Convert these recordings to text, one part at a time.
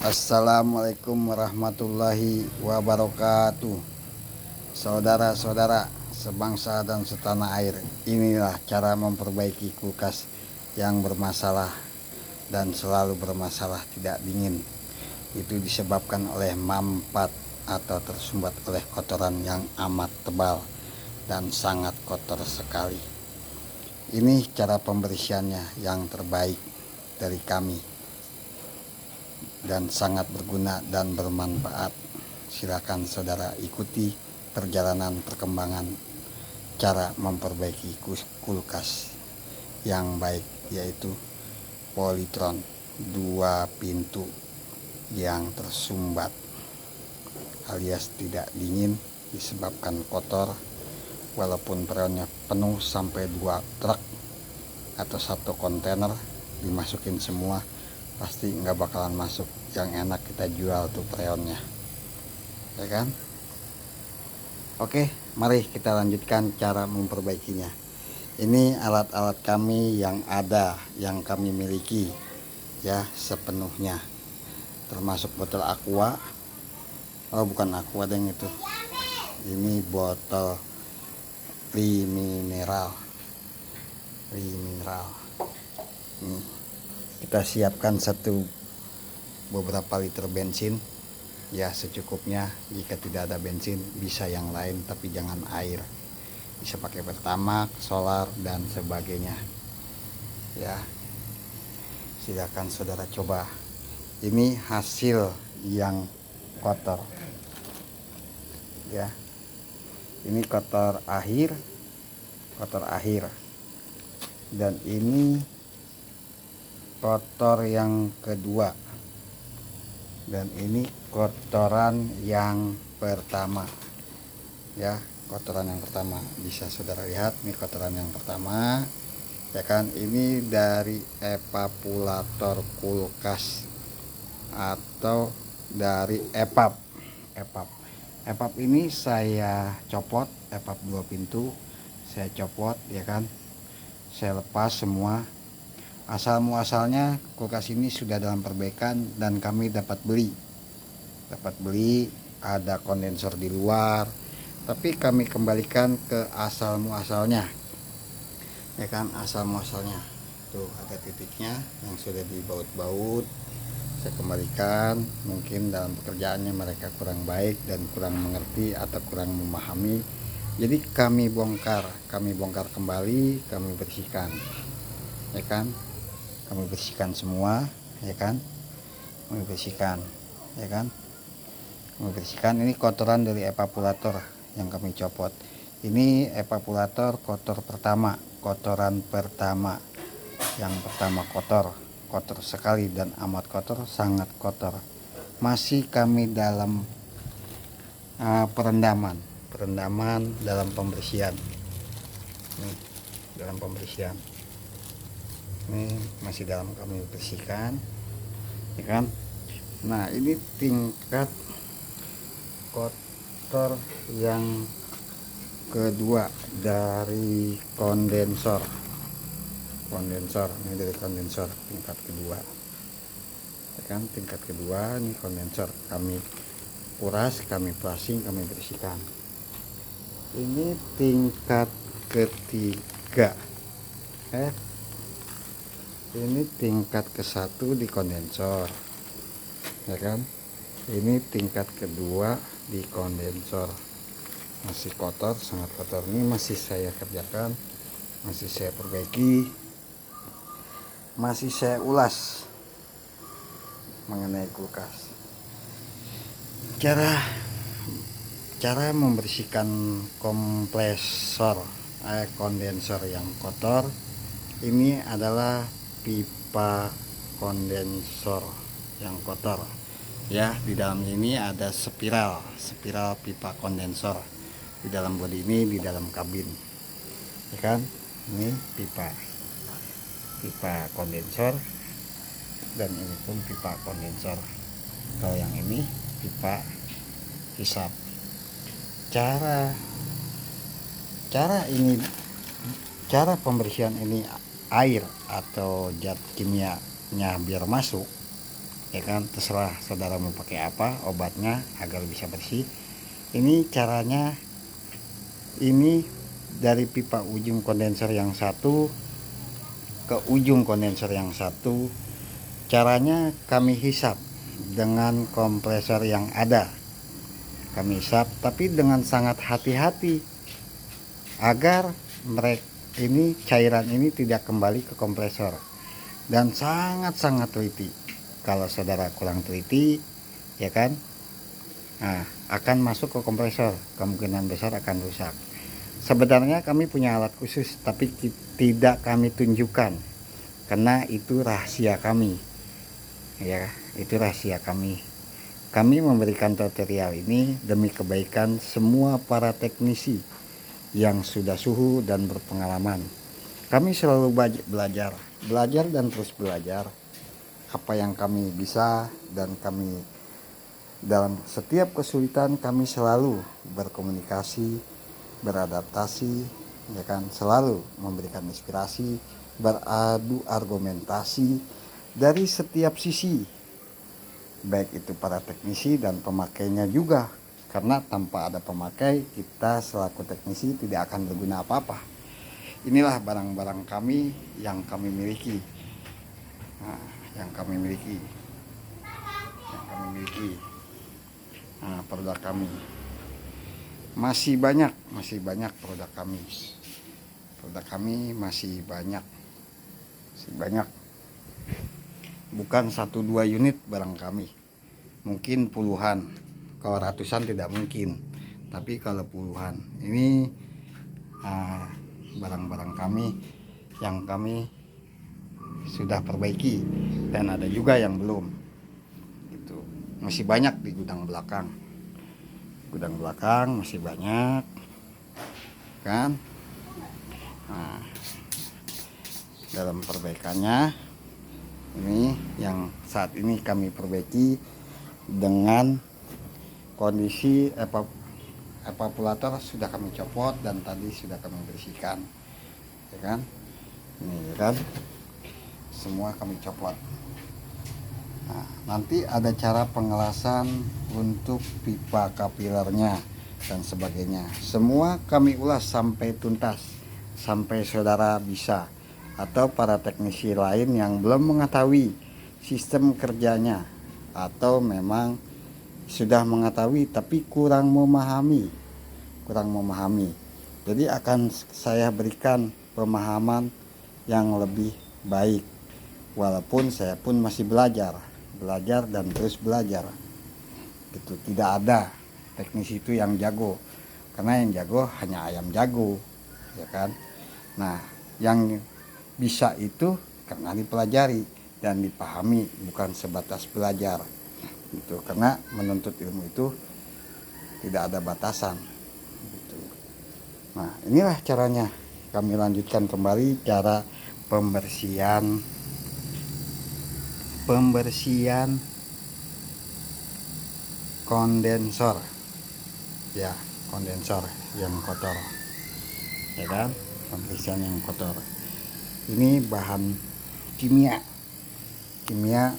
Assalamualaikum warahmatullahi wabarakatuh. Saudara-saudara sebangsa dan setanah air, inilah cara memperbaiki kulkas yang bermasalah dan selalu bermasalah tidak dingin. Itu disebabkan oleh mampat atau tersumbat oleh kotoran yang amat tebal dan sangat kotor sekali. Ini cara pembersihannya yang terbaik dari kami dan sangat berguna dan bermanfaat. Silakan saudara ikuti perjalanan perkembangan cara memperbaiki kulkas yang baik, yaitu Polytron 2 pintu yang tersumbat alias tidak dingin disebabkan kotor. Walaupun freonnya penuh sampai 2 truk atau 1 kontainer dimasukin semua, pasti nggak bakalan masuk. Yang enak kita jual tuh freonnya, ya kan? Oke, mari kita lanjutkan cara memperbaikinya. Ini alat-alat kami yang ada, yang kami miliki ya sepenuhnya, termasuk botol aqua. Oh, bukan aqua deng, itu ini botol mineral. Nih, kita siapkan beberapa liter bensin ya, secukupnya. Jika tidak ada bensin bisa yang lain, tapi jangan air. Bisa pakai pertamax, solar dan sebagainya ya. Silakan saudara coba. Ini hasil yang kotor ya, ini kotor akhir, dan ini kotor yang kedua, dan ini kotoran yang pertama ya. Kotoran yang pertama bisa saudara lihat, ini kotoran yang pertama ya kan. Ini dari evaporator kulkas atau dari EPAP. Ini saya copot, EPAP 2 pintu saya copot ya kan. Saya lepas semua. Asal muasalnya kulkas ini sudah dalam perbaikan dan kami dapat beli ada kondensor di luar, tapi kami kembalikan ke asal muasalnya ya kan. Asal muasalnya tuh ada titiknya yang sudah dibaut-baut, saya kembalikan. Mungkin dalam pekerjaannya mereka kurang baik dan kurang mengerti atau kurang memahami, jadi kami bongkar kembali, kami bersihkan ya kan. Kami bersihkan semua ya kan. Kami bersihkan. Ini kotoran dari evaporator yang kami copot. Ini evaporator kotoran pertama. Yang pertama kotor sekali dan amat kotor, sangat kotor. Masih kami dalam perendaman dalam pembersihan. Ini masih dalam kami bersihkan ya kan. Nah, ini tingkat kotor yang kedua dari kondensor. Ini dari kondensor tingkat kedua ya kan. Tingkat kedua ini kondensor, kami kuras, kami brushing, kami bersihkan. Ini tingkat ketiga ini tingkat ke-1 di kondensor ya kan. Ini tingkat kedua di kondensor, masih kotor, sangat kotor. Ini masih saya kerjakan, masih saya perbaiki, masih saya ulas mengenai kulkas. Cara membersihkan kompresor kondensor yang kotor ini adalah pipa kondensor yang kotor ya. Di dalam ini ada spiral pipa kondensor di dalam bodi ini, di dalam kabin ya kan. Ini pipa kondensor, dan ini pun pipa kondensor. Kalau yang ini pipa hisap. Cara pembersihan ini, air atau zat kimianya biar masuk ya kan, terserah saudara mau pakai apa obatnya agar bisa bersih. Ini caranya, ini dari pipa ujung kondenser yang satu ke ujung kondenser yang satu, caranya kami hisap dengan kompresor yang ada. Kami hisap tapi dengan sangat hati-hati agar mereka ini cairan ini tidak kembali ke kompresor, dan sangat-sangat teliti. Kalau saudara kurang teliti, ya kan, nah, akan masuk ke kompresor, kemungkinan besar akan rusak. Sebenarnya kami punya alat khusus, tapi tidak kami tunjukkan karena itu rahasia kami, ya, itu rahasia kami. Kami memberikan tutorial ini demi kebaikan semua para teknisi yang sudah suhu dan berpengalaman. Kami selalu belajar dan terus belajar apa yang kami bisa, dan kami dalam setiap kesulitan kami selalu berkomunikasi, beradaptasi, ya kan, selalu memberikan inspirasi, beradu argumentasi dari setiap sisi, baik itu para teknisi dan pemakainya juga, karena tanpa ada pemakai kita selaku teknisi tidak akan berguna apa-apa. Inilah barang-barang kami yang kami miliki, nah, yang kami miliki, nah, produk kami masih banyak produk kami masih banyak, bukan 1-2 unit barang kami, mungkin puluhan. Kalau ratusan tidak mungkin, tapi kalau puluhan. Ini barang-barang kami yang kami sudah perbaiki, dan ada juga yang belum. Itu masih banyak di gudang belakang masih banyak kan. Nah, dalam perbaikannya ini yang saat ini kami perbaiki dengan kondisi evaporator sudah kami copot dan tadi sudah kami bersihkan, ya kan. Ini, ya kan, semua kami copot. Nah, nanti ada cara pengelasan untuk pipa kapilernya dan sebagainya. Semua kami ulas sampai tuntas, sampai saudara bisa, atau para teknisi lain yang belum mengetahui sistem kerjanya, atau memang sudah mengetahui tapi kurang memahami. Jadi akan saya berikan pemahaman yang lebih baik, walaupun saya pun masih belajar dan terus belajar. Itu tidak ada teknisi itu yang jago, karena yang jago hanya ayam jago, ya kan. Nah, yang bisa itu karena dipelajari dan dipahami, bukan sebatas belajar. Gitu, karena menuntut ilmu itu tidak ada batasan. Gitu. Nah, inilah caranya. Kami lanjutkan kembali cara pembersihan kondensor, ya, kondensor yang kotor, ya kan, pembersihan yang kotor. Ini bahan kimia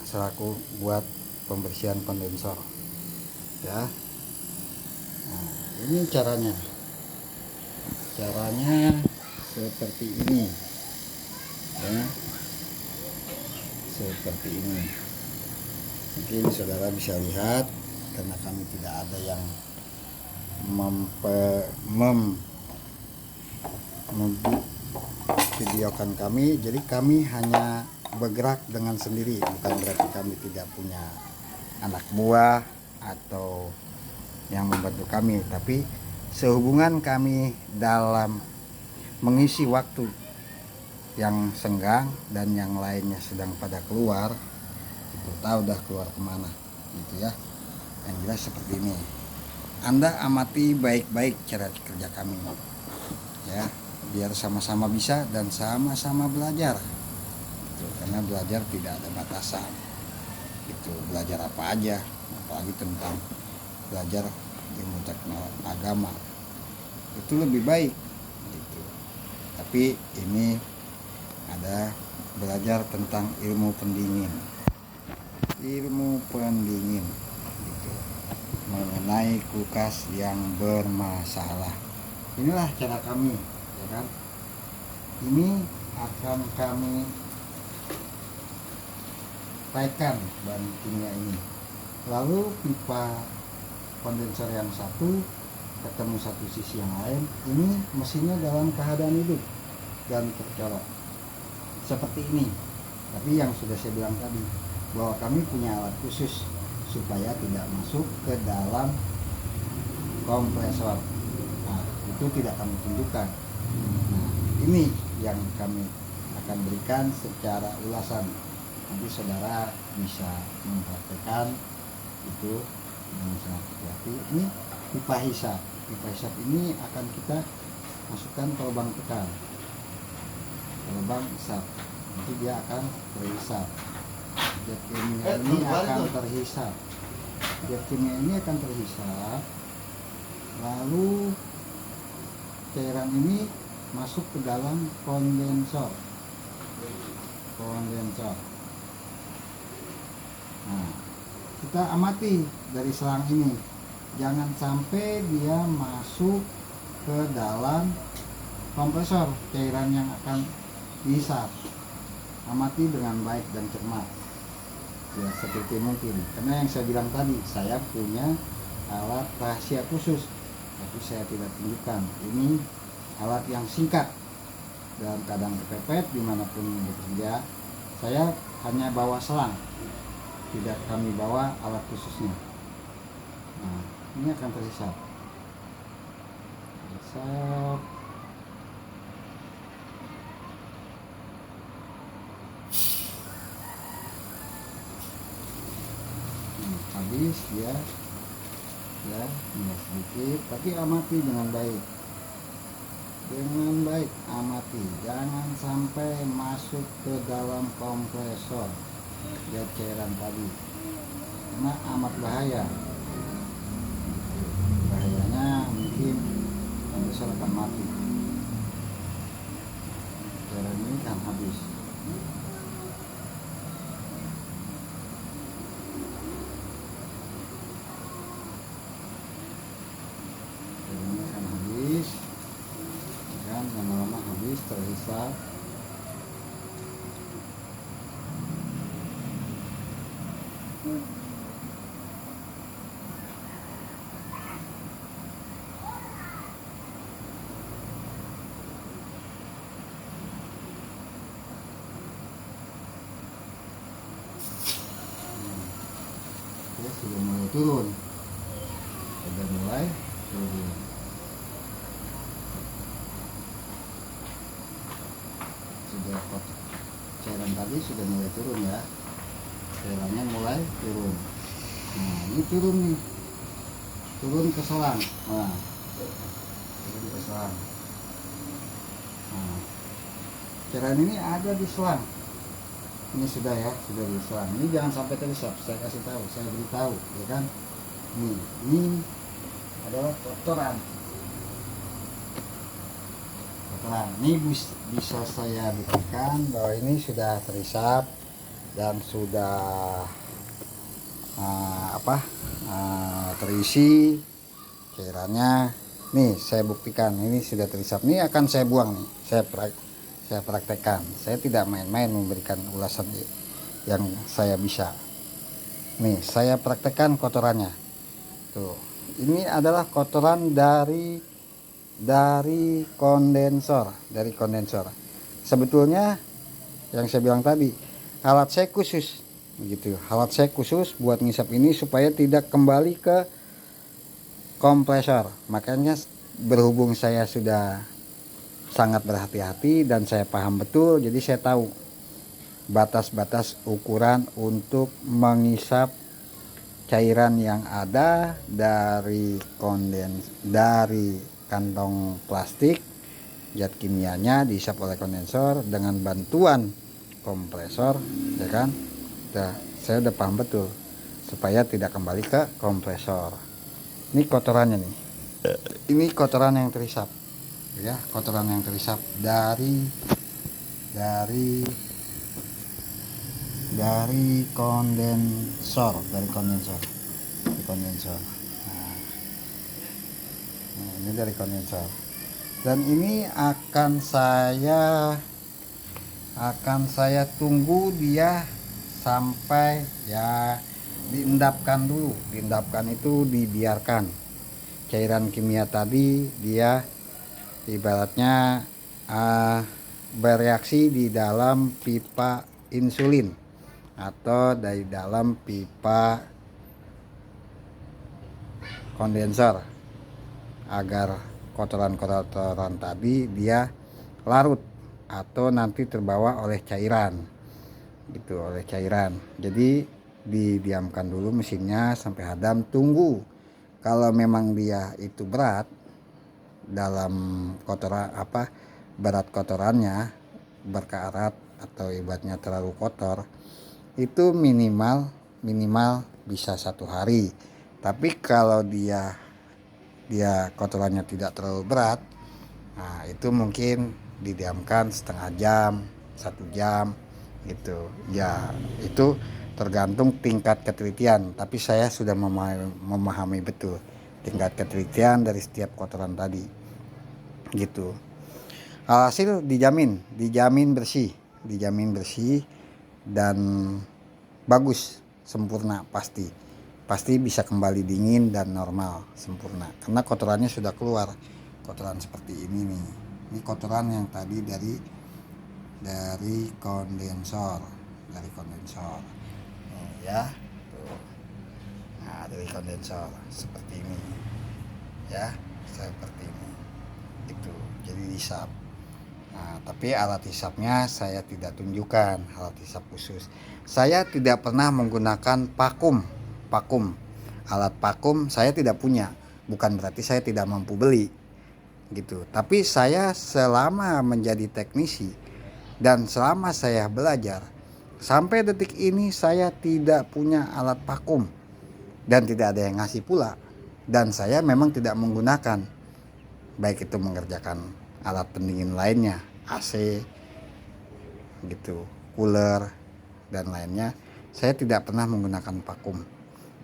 selaku buat pembersihan kondensor, ya. Nah, ini caranya seperti ini, ya, seperti ini. Mungkin saudara bisa lihat, karena kami tidak ada yang memvideokan kami, jadi kami hanya bergerak dengan sendiri. Bukan berarti kami tidak punya anak buah atau yang membantu kami, tapi sehubungan kami dalam mengisi waktu yang senggang dan yang lainnya sedang pada keluar, itu tahu dah keluar kemana, gitu ya. Yang jelas seperti ini. Anda amati baik-baik cara kerja kami, ya, biar sama-sama bisa dan sama-sama belajar. Gitu, karena belajar tidak ada batasan. Itu belajar apa aja, apalagi tentang belajar ilmu teknologi agama, itu lebih baik. Gitu. Tapi ini ada belajar tentang ilmu pendingin. ilmu pendingin gitu, mengenai kulkas yang bermasalah. Inilah cara kami, ya kan. Ini akan kami raikan bahan kimia ini. Lalu pipa kondensor yang satu ketemu satu sisi yang lain, ini mesinnya dalam keadaan hidup dan tercolok seperti ini. Tapi yang sudah saya bilang tadi, bahwa kami punya alat khusus supaya tidak masuk ke dalam kompresor. Nah, itu tidak kami tunjukkan. Nah, ini yang kami akan berikan secara ulasan. Nanti saudara bisa mempraktekkan itu dengan sangat hati-hati. Ini pipa hisap. Pipa hisap ini akan kita masukkan ke lubang tekan, ke lubang hisap. Nanti dia akan terhisap. Zat kimia ini akan terhisap. Zat kimia ini akan terhisap. Lalu cairan ini masuk ke dalam kondensor. Nah, kita amati dari selang ini, jangan sampai dia masuk ke dalam kompresor, cairan yang akan dihisap. Amati dengan baik dan cermat, ya seperti mungkin. Karena yang saya bilang tadi, saya punya alat rahasia khusus, tapi saya tidak tunjukkan. Ini alat yang singkat, dalam keadaan kepepet dimanapun bekerja, saya hanya bawa selang, tidak kami bawa alat khususnya. Nah, ini akan terhisap. Habis ya, sedikit, tapi amati dengan baik. Amati, jangan sampai masuk ke dalam kompresor zat cairan tadi, karena amat bahaya. Bahayanya mungkin kompresor akan mati, cairan ini kan habis. Cairan ini akan habis, kan lama-lama habis, terhisap. Ya, sudah mulai turun, sudah cairan tadi sudah mulai turun ya, cairannya mulai turun. Nah, ini turun ke selang. Nah, turun ke selang. Nah, cairan ini ada di selang. Ini sudah di selang. Ini jangan sampai terhisap. Saya kasih tahu, saya beritahu, ya kan? Ini adalah kotoran. Ini bisa saya buktikan bahwa ini sudah terhisap dan sudah terisi cairannya. Nih saya buktikan ini sudah terhisap. Ini akan saya buang nih. Saya praktekkan. Saya tidak main-main memberikan ulasan yang saya bisa. Nih saya praktekkan kotorannya. Tuh, ini adalah kotoran dari kondensor. Sebetulnya yang saya bilang tadi, alat saya khusus begitu. Alat saya khusus buat ngisap ini supaya tidak kembali ke kompresor. Makanya berhubung saya sudah sangat berhati-hati dan saya paham betul, jadi saya tahu batas-batas ukuran untuk mengisap cairan yang ada dari kantong plastik. Zat kimianya dihisap oleh kondensor dengan bantuan kompresor, ya kan. Saya udah paham betul supaya tidak kembali ke kompresor. Ini kotorannya nih, ini kotoran yang terhisap, ya, kotoran yang terhisap dari dari kondensor nah, ini dari kondensor, dan ini akan saya tunggu dia sampai ya diendapkan dulu. Diendapkan itu dibiarkan cairan kimia tadi dia ibaratnya bereaksi di dalam pipa insulin atau dari dalam pipa kondensor, agar kotoran-kotoran tadi dia larut atau nanti terbawa oleh cairan gitu, jadi didiamkan dulu mesinnya sampai hadam. Tunggu kalau memang dia itu berat dalam kotoran berat kotorannya berkarat atau ibaratnya terlalu kotor, itu minimal bisa 1 hari. Tapi kalau dia kotorannya tidak terlalu berat, nah itu mungkin didiamkan setengah jam, 1 jam gitu ya. Itu tergantung tingkat ketelitian, tapi saya sudah memahami betul tingkat ketelitian dari setiap kotoran tadi gitu. Hasil dijamin bersih dan bagus, sempurna, pasti bisa kembali dingin dan normal sempurna, karena kotorannya sudah keluar. Kotoran seperti ini nih, ini kotoran yang tadi dari kondensor nih ya tuh. Nah, dari kondensor seperti ini ya, seperti ini itu, jadi disap. Nah, tapi alat hisapnya saya tidak tunjukkan, alat hisap khusus. Saya tidak pernah menggunakan vakum. Alat vakum saya tidak punya. Bukan berarti saya tidak mampu beli gitu. Tapi saya selama menjadi teknisi dan selama saya belajar sampai detik ini saya tidak punya alat vakum dan tidak ada yang ngasih pula. Dan saya memang tidak menggunakan, baik itu mengerjakan alat pendingin lainnya, AC gitu, cooler dan lainnya, saya tidak pernah menggunakan vakum.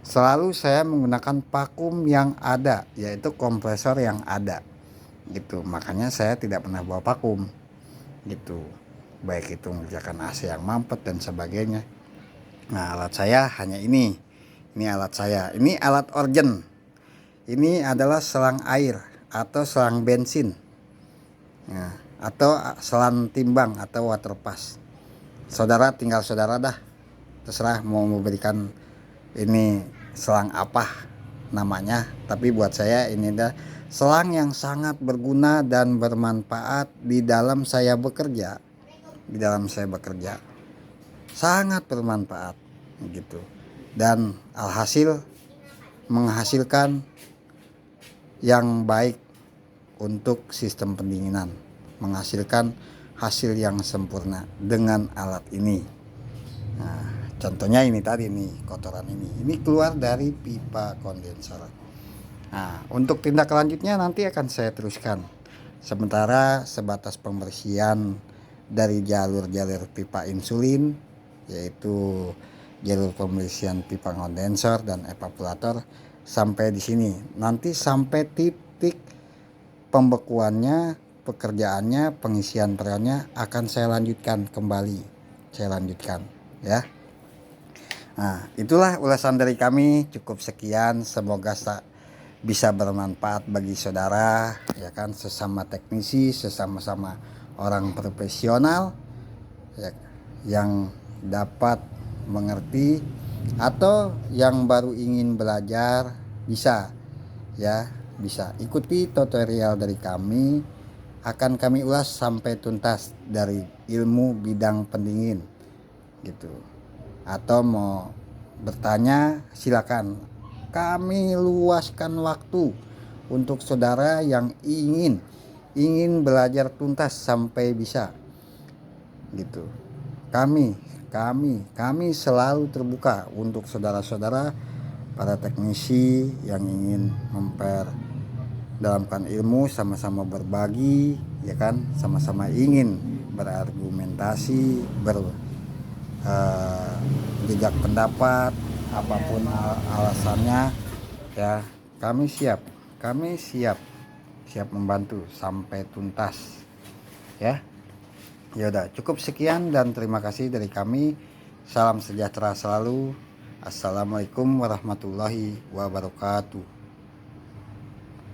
Selalu saya menggunakan vakum yang ada, yaitu kompresor yang ada gitu. Makanya saya tidak pernah bawa vakum gitu, baik itu mengerjakan AC yang mampet dan sebagainya. Nah, alat saya hanya ini alat saya, ini alat orgen. Ini adalah selang air atau selang bensin, nah, atau selang timbang atau water pass. Saudara dah terserah mau memberikan ini selang apa namanya, tapi buat saya ini adalah selang yang sangat berguna dan bermanfaat di dalam saya bekerja. Sangat bermanfaat gitu, dan alhasil menghasilkan yang baik untuk sistem pendinginan, menghasilkan hasil yang sempurna dengan alat ini. Nah, contohnya ini tadi nih, kotoran ini keluar dari pipa kondensor. Nah, untuk tindak lanjutnya nanti akan saya teruskan. Sementara sebatas pembersihan dari jalur-jalur pipa insulin, yaitu jalur pembersihan pipa kondensor dan evaporator, sampai di sini. Nanti sampai titik pembekuannya, pekerjaannya, pengisian freonnya akan saya lanjutkan kembali. Ya. Nah, itulah ulasan dari kami, cukup sekian. Semoga bisa bermanfaat bagi saudara, ya kan, sesama teknisi, sesama-sama orang profesional ya, yang dapat mengerti atau yang baru ingin belajar bisa ikuti tutorial dari kami. Akan kami ulas sampai tuntas dari ilmu bidang pendingin gitu. Atau mau bertanya silakan, kami luaskan waktu untuk saudara yang ingin belajar tuntas sampai bisa gitu. Kami selalu terbuka untuk saudara-saudara para teknisi yang ingin memperdalamkan ilmu, sama-sama berbagi, ya kan, sama-sama ingin berargumentasi, jejak pendapat, apapun alasannya ya, kami siap membantu sampai tuntas ya. Ya udah, cukup sekian dan terima kasih dari kami. Salam sejahtera selalu. Assalamualaikum warahmatullahi wabarakatuh.